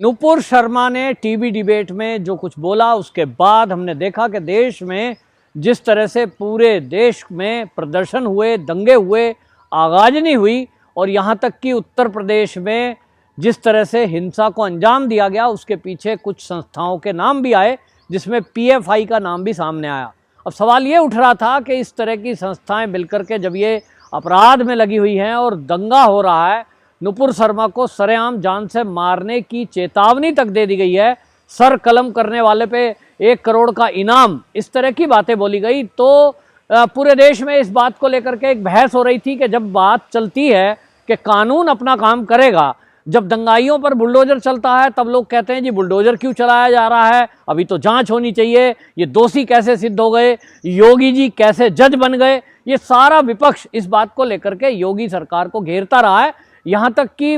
नुपुर शर्मा ने TV debate में जो कुछ बोला उसके बाद हमने देखा कि देश में जिस तरह से पूरे देश में प्रदर्शन हुए, दंगे हुए, आगाजनी हुई और यहाँ तक कि उत्तर प्रदेश में जिस तरह से हिंसा को अंजाम दिया गया, उसके पीछे कुछ संस्थाओं के नाम भी आए, जिसमें पीएफआई का नाम भी सामने आया। अब सवाल ये उठ रहा था कि इस तरह की संस्थाएं मिलकर के जब ये अपराध में लगी हुई हैं और दंगा हो रहा है, नुपुर शर्मा को सरेआम जान से मारने की चेतावनी तक दे दी गई है, सर कलम करने वाले पे 1 करोड़ का इनाम, इस तरह की बातें बोली गई, तो पूरे देश में इस बात को लेकर के एक बहस हो रही थी कि जब बात चलती है कि कानून अपना काम करेगा, जब दंगाइयों पर बुलडोजर चलता है तब लोग कहते हैं जी बुलडोजर क्यों चलाया जा रहा है, अभी तो जांच होनी चाहिए, ये दोषी कैसे सिद्ध हो गए, योगी जी कैसे जज बन गए, ये सारा विपक्ष इस बात को लेकर के योगी सरकार को घेरता रहा है। यहाँ तक कि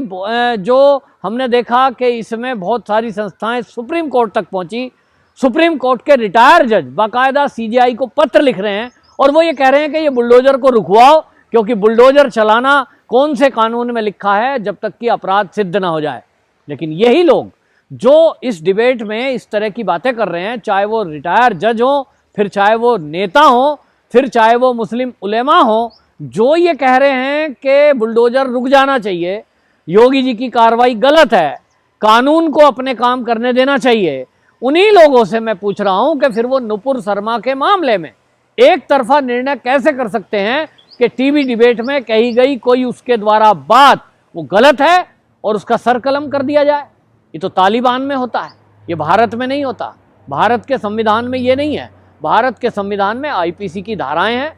जो हमने देखा कि इसमें बहुत सारी संस्थाएं सुप्रीम कोर्ट तक पहुंची। सुप्रीम कोर्ट के रिटायर्ड जज बाकायदा सीजेआई को पत्र लिख रहे हैं और वो ये कह रहे हैं कि ये बुलडोजर को रुकवाओ, क्योंकि बुलडोजर चलाना कौन से कानून में लिखा है जब तक कि अपराध सिद्ध ना हो जाए। लेकिन यही लोग जो इस डिबेट में इस तरह की बातें कर रहे हैं, चाहे वो रिटायर्ड जज हो, फिर चाहे वो नेता हो, फिर चाहे वो मुस्लिम उलेमा हो, जो ये कह रहे हैं कि बुलडोजर रुक जाना चाहिए, योगी जी की कार्रवाई गलत है, कानून को अपने काम करने देना चाहिए, उन्हीं लोगों से मैं पूछ रहा हूं कि फिर वो नुपुर शर्मा के मामले में एक तरफा निर्णय कैसे कर सकते हैं कि टीवी डिबेट में कही गई कोई उसके द्वारा बात वो गलत है और उसका सर कलम कर दिया जाए। ये तो तालिबान में होता है, ये भारत में नहीं होता। भारत के संविधान में ये नहीं है। भारत के संविधान में आईपीसी की धाराएं हैं,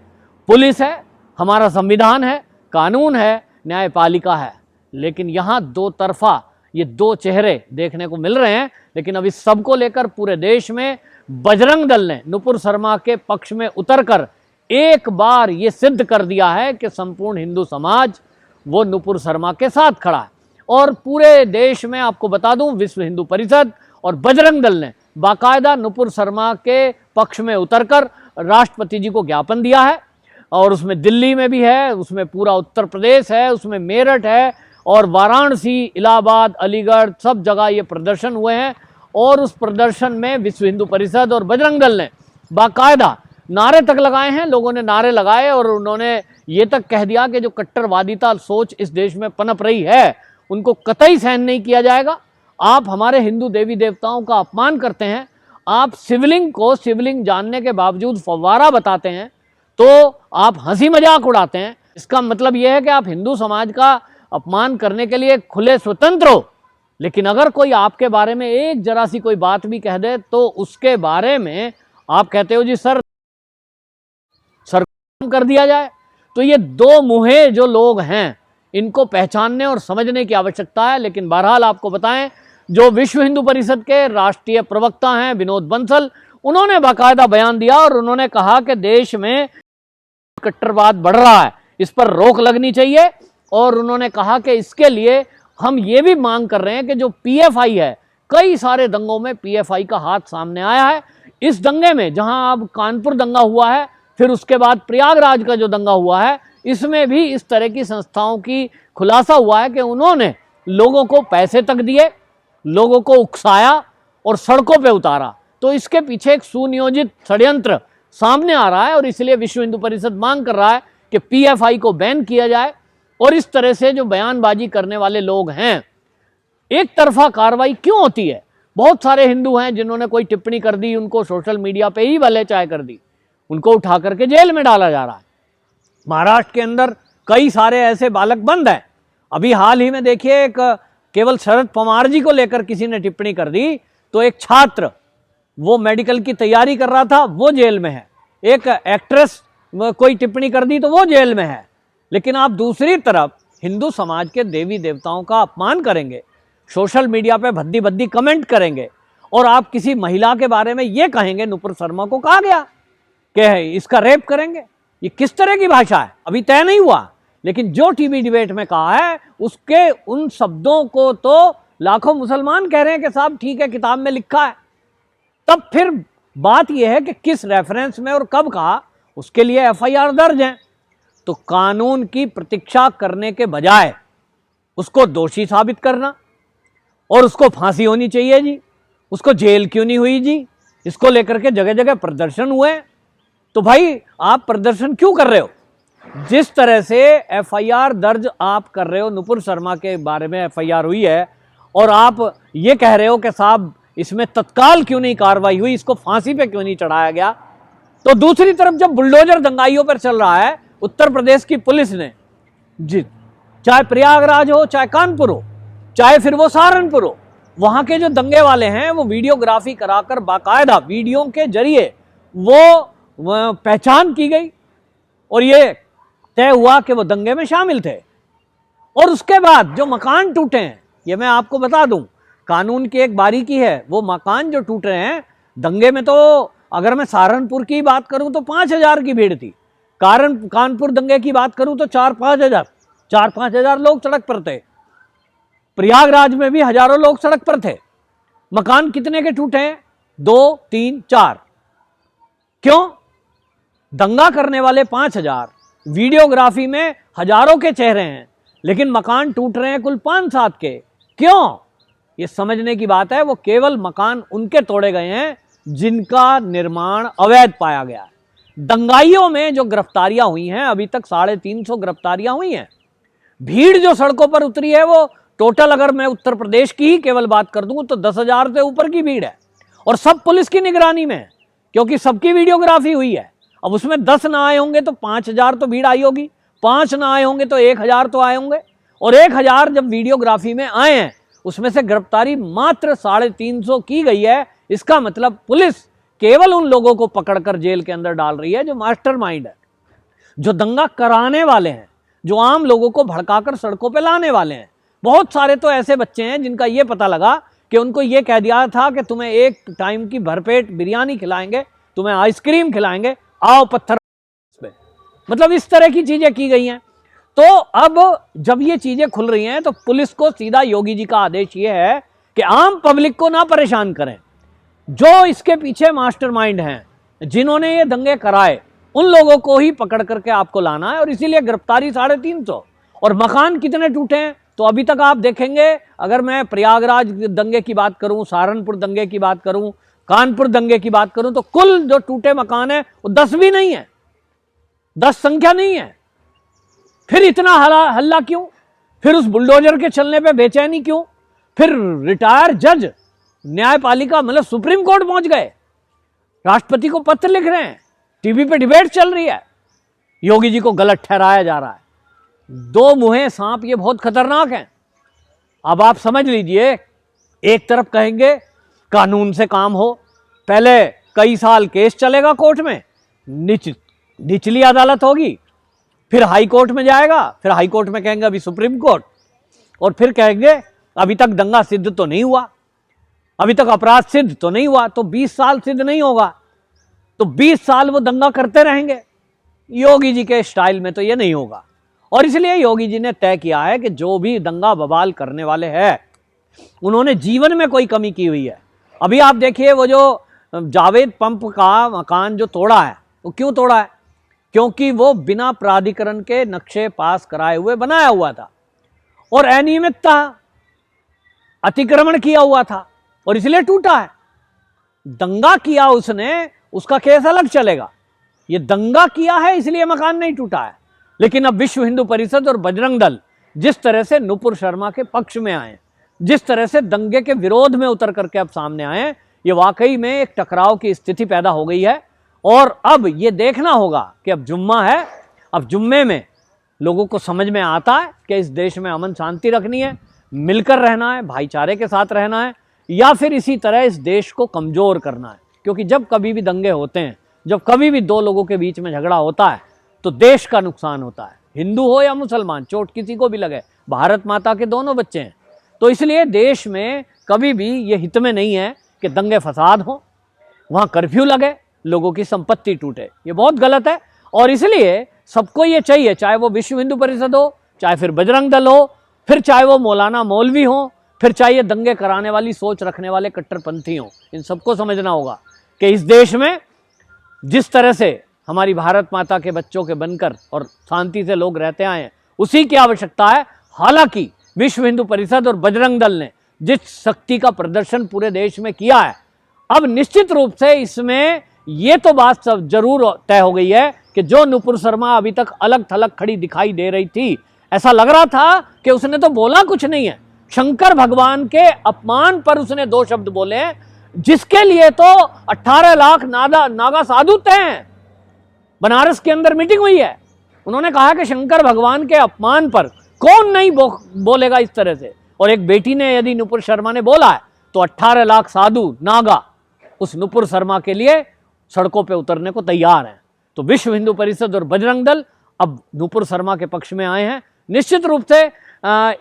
पुलिस है, हमारा संविधान है, कानून है, न्यायपालिका है। लेकिन यहाँ दो तरफा ये दो चेहरे देखने को मिल रहे हैं। लेकिन अब इस सब को लेकर पूरे देश में बजरंग दल ने नुपुर शर्मा के पक्ष में उतरकर एक बार ये सिद्ध कर दिया है कि संपूर्ण हिंदू समाज वो नुपुर शर्मा के साथ खड़ा है। और पूरे देश में आपको बता दूं, विश्व हिंदू परिषद और बजरंग दल ने बाकायदा नुपुर शर्मा के पक्ष में उतरकर राष्ट्रपति जी को ज्ञापन दिया है। और उसमें दिल्ली में भी है, उसमें पूरा उत्तर प्रदेश है, उसमें मेरठ है और वाराणसी, इलाहाबाद, अलीगढ़, सब जगह ये प्रदर्शन हुए हैं। और उस प्रदर्शन में विश्व हिंदू परिषद और बजरंग दल ने बाकायदा नारे तक लगाए हैं। लोगों ने नारे लगाए और उन्होंने ये तक कह दिया कि जो कट्टरवादिता सोच इस देश में पनप रही है उनको कतई सहन नहीं किया जाएगा। आप हमारे हिंदू देवी देवताओं का अपमान करते हैं, आप शिवलिंग को शिवलिंग जानने के बावजूद फव्वारा बताते हैं, तो आप हंसी मजाक उड़ाते हैं। इसका मतलब यह है कि आप हिंदू समाज का अपमान करने के लिए खुले स्वतंत्र हो। लेकिन अगर कोई आपके बारे में एक जरा सी कोई बात भी कह दे तो उसके बारे में आप कहते हो जी सर कर दिया जाए। तो ये दो मुहे जो लोग हैं इनको पहचानने और समझने की आवश्यकता है। लेकिन बहरहाल आपको बताएं, जो विश्व हिंदू परिषद के राष्ट्रीय प्रवक्ता हैं विनोद बंसल, उन्होंने बाकायदा बयान दिया और उन्होंने कहा कि देश में कट्टरवाद बढ़ रहा है, इस पर रोक लगनी चाहिए। और उन्होंने कहा कि इसके लिए हम ये भी मांग कर रहे हैं कि जो पीएफआई है, कई सारे दंगों में पीएफआई का हाथ सामने आया है। इस दंगे में जहां अब कानपुर दंगा हुआ है, फिर उसके बाद प्रयागराज का जो दंगा हुआ है, इसमें भी इस तरह की संस्थाओं की खुलासा हुआ है कि उन्होंने लोगों को पैसे तक दिए, लोगों को उकसाया और सड़कों पे उतारा। तो इसके पीछे एक सुनियोजित षड्यंत्र सामने आ रहा है और इसलिए विश्व हिंदू परिषद मांग कर रहा है कि पीएफआई को बैन किया जाए। और इस तरह से जो बयानबाजी करने वाले लोग हैं, एक तरफा कार्रवाई क्यों होती है? बहुत सारे हिंदू हैं जिन्होंने कोई टिप्पणी कर दी, उनको सोशल मीडिया पे ही भले चाहे कर दी, उनको उठा करके जेल में डाला जा रहा है। महाराष्ट्र के अंदर कई सारे ऐसे बालक बंद हैं। अभी हाल ही में देखिए, एक केवल शरद पवार जी को लेकर किसी ने टिप्पणी कर दी तो एक छात्र वो मेडिकल की तैयारी कर रहा था, वो जेल में है। एक एक्ट्रेस कोई टिप्पणी कर दी तो वो जेल में है। लेकिन आप दूसरी तरफ हिंदू समाज के देवी देवताओं का अपमान करेंगे, सोशल मीडिया पे भद्दी भद्दी कमेंट करेंगे और आप किसी महिला के बारे में ये कहेंगे, नुपुर शर्मा को कहा गया कि इसका रेप करेंगे। ये किस तरह की भाषा है? अभी तय नहीं हुआ, लेकिन जो टीवी डिबेट में कहा है उसके उन शब्दों को तो लाखों मुसलमान कह रहे हैं कि साहब ठीक है, किताब में लिखा है। तब फिर बात यह है कि किस रेफरेंस में और कब कहा, उसके लिए एफआईआर दर्ज है। तो कानून की प्रतीक्षा करने के बजाय उसको दोषी साबित करना और उसको फांसी होनी चाहिए जी, उसको जेल क्यों नहीं हुई जी? इसको लेकर के जगह जगह प्रदर्शन हुए। तो भाई आप प्रदर्शन क्यों कर रहे हो? जिस तरह से एफआईआर दर्ज आप कर रहे हो, नुपुर शर्मा के बारे में एफआईआर हुई है, और आप ये कह रहे हो कि साहब इसमें तत्काल क्यों नहीं कार्रवाई हुई, इसको फांसी पे क्यों नहीं चढ़ाया गया? तो दूसरी तरफ जब बुलडोजर दंगाइयों पर चल रहा है, उत्तर प्रदेश की पुलिस ने जी, चाहे प्रयागराज हो, चाहे कानपुर हो, चाहे फिर वो सहारनपुर हो, वहां के जो दंगे वाले हैं वो वीडियोग्राफी कराकर बाकायदा वीडियो के जरिए वो पहचान की गई और ये तय हुआ कि वो दंगे में शामिल थे। और उसके बाद जो मकान टूटे हैं, ये मैं आपको बता दूं, कानून की एक बारीकी है, वो मकान जो टूट रहे हैं दंगे में, तो अगर मैं सहारनपुर की बात करूं तो 5,000 की भीड़ थी, कानपुर दंगे की बात करूं तो 4-5 हजार लोग सड़क पर थे, प्रयागराज में भी हजारों लोग सड़क पर थे। मकान कितने के टूटे हैं? 2, 3, 4। क्यों? दंगा करने वाले 5,000, वीडियोग्राफी में हजारों के चेहरे हैं, लेकिन मकान टूट रहे हैं कुल 5-7 के। क्यों? ये समझने की बात है। वो केवल मकान उनके तोड़े गए हैं जिनका निर्माण अवैध पाया गया है। दंगाइयों में जो गिरफ्तारियां हुई हैं, अभी तक 350 गिरफ्तारियां हुई हैं। भीड़ जो सड़कों पर उतरी है वो टोटल, अगर मैं उत्तर प्रदेश की ही केवल बात कर दूं तो 10,000 से ऊपर की भीड़ है, और सब पुलिस की निगरानी में है, क्योंकि सबकी वीडियोग्राफी हुई है। अब उसमें 10 ना आए होंगे तो 5,000 तो भीड़ आई होगी, 5 ना आए होंगे तो 1,000 तो आए होंगे, और 1,000 जब वीडियोग्राफी में आए हैं, उसमें से गिरफ्तारी मात्र 350 की गई है। इसका मतलब पुलिस केवल उन लोगों को पकड़कर जेल के अंदर डाल रही है जो मास्टरमाइंड है, जो दंगा कराने वाले हैं, जो आम लोगों को भड़काकर सड़कों पे लाने वाले हैं। बहुत सारे तो ऐसे बच्चे हैं जिनका ये पता लगा कि उनको ये कह दिया था कि तुम्हें एक टाइम की भरपेट बिरयानी खिलाएंगे, तुम्हें आइसक्रीम खिलाएंगे, आओ पत्थर पे। मतलब इस तरह की चीजें की गई हैं। तो अब जब ये चीजें खुल रही हैं तो पुलिस को सीधा योगी जी का आदेश ये है कि आम पब्लिक को ना परेशान करें, जो इसके पीछे मास्टरमाइंड हैं, जिन्होंने ये दंगे कराए, उन लोगों को ही पकड़ करके आपको लाना है। और इसीलिए गिरफ्तारी 350। और मकान कितने टूटे हैं तो अभी तक आप देखेंगे, अगर मैं प्रयागराज दंगे की बात करूं, सहारनपुर दंगे की बात करूं, कानपुर दंगे की बात करूं, तो कुल जो टूटे मकान है वो 10 भी नहीं है, 10 संख्या नहीं है। फिर इतना हल्ला क्यों? फिर उस बुलडोजर के चलने पे बेचैनी क्यों? फिर रिटायर जज न्यायपालिका मतलब सुप्रीम कोर्ट पहुंच गए, राष्ट्रपति को पत्र लिख रहे हैं, टीवी पे डिबेट चल रही है, योगी जी को गलत ठहराया जा रहा है। दो मुँहे सांप ये बहुत खतरनाक हैं। अब आप समझ लीजिए, एक तरफ कहेंगे कानून से काम हो, पहले कई साल केस चलेगा कोर्ट में, निचली अदालत होगी, फिर हाई कोर्ट में जाएगा, फिर हाई कोर्ट में कहेंगे अभी सुप्रीम कोर्ट, और फिर कहेंगे अभी तक दंगा सिद्ध तो नहीं हुआ, अभी तक अपराध सिद्ध तो नहीं हुआ, तो 20 साल सिद्ध नहीं होगा, तो 20 साल वो दंगा करते रहेंगे। योगी जी के स्टाइल में तो ये नहीं होगा। और इसलिए योगी जी ने तय किया है कि जो भी दंगा बवाल करने वाले हैं, उन्होंने जीवन में कोई कमी की हुई है। अभी आप देखिए, वो जो जावेद पंप का मकान जो तोड़ा है, वो क्यों तोड़ा है? क्योंकि वो बिना प्राधिकरण के नक्शे पास कराए हुए बनाया हुआ था, और अनियमित था, अतिक्रमण किया हुआ था, और इसलिए टूटा है। दंगा किया उसने, उसका केस अलग चलेगा। ये दंगा किया है इसलिए मकान नहीं टूटा है। लेकिन अब विश्व हिंदू परिषद और बजरंग दल जिस तरह से नुपुर शर्मा के पक्ष में आए, जिस तरह से दंगे के विरोध में उतर करके अब सामने आए, ये वाकई में एक टकराव की स्थिति पैदा हो गई है। और अब ये देखना होगा कि अब जुम्मा है, अब जुम्मे में लोगों को समझ में आता है कि इस देश में अमन शांति रखनी है, मिलकर रहना है, भाईचारे के साथ रहना है, या फिर इसी तरह इस देश को कमजोर करना है। क्योंकि जब कभी भी दंगे होते हैं, जब कभी भी दो लोगों के बीच में झगड़ा होता है, तो देश का नुकसान होता है। हिंदू हो या मुसलमान, चोट किसी को भी लगे, भारत माता के दोनों बच्चे हैं। तो इसलिए देश में कभी भी ये हित में नहीं है कि दंगे फसाद हो, वहाँ कर्फ्यू लगे, लोगों की संपत्ति टूटे। ये बहुत गलत है। और इसलिए सबको ये चाहिए, चाहे वो विश्व हिंदू परिषद हो, चाहे फिर बजरंग दल हो, फिर चाहे वो मौलाना मौलवी हो, फिर चाहे ये दंगे कराने वाली सोच रखने वाले कट्टरपंथी हों, इन सबको समझना होगा कि इस देश में जिस तरह से हमारी भारत माता के बच्चों के बनकर और शांति से लोग रहते आए हैं, उसी की आवश्यकता है। हालांकि विश्व हिंदू परिषद और बजरंग दल ने जिस शक्ति का प्रदर्शन पूरे देश में किया है। अब निश्चित रूप से इसमें ये तो बात सब जरूर तय हो गई है कि जो नुपुर शर्मा अभी तक अलग थलग खड़ी दिखाई दे रही थी, ऐसा लग रहा था कि उसने तो बोला कुछ नहीं है, शंकर भगवान के अपमान पर उसने 2 शब्द बोले हैं, जिसके लिए तो 18 लाख नागा साधु तय हैं। बनारस के अंदर मीटिंग हुई है, उन्होंने कहा कि शंकर भगवान के अपमान पर कौन नहीं बोलेगा इस तरह से। और एक बेटी ने यदि नुपुर शर्मा ने बोला है तो 18 लाख साधु नागा उस नुपुर शर्मा के लिए सड़कों पे उतरने को तैयार हैं। तो विश्व हिंदू परिषद और बजरंग दल अब नुपुर शर्मा के पक्ष में आए हैं। निश्चित रूप से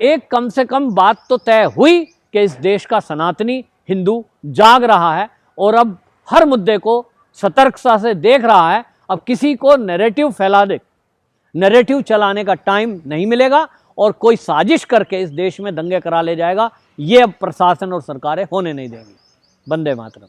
एक कम से कम बात तो तय हुई कि इस देश का सनातनी हिंदू जाग रहा है और अब हर मुद्दे को सतर्कता से देख रहा है। अब किसी को नैरेटिव चलाने का टाइम नहीं मिलेगा और कोई साजिश करके इस देश में दंगे करा ले जाएगा, ये अब प्रशासन और सरकारें होने नहीं देंगी। वंदे मातरम।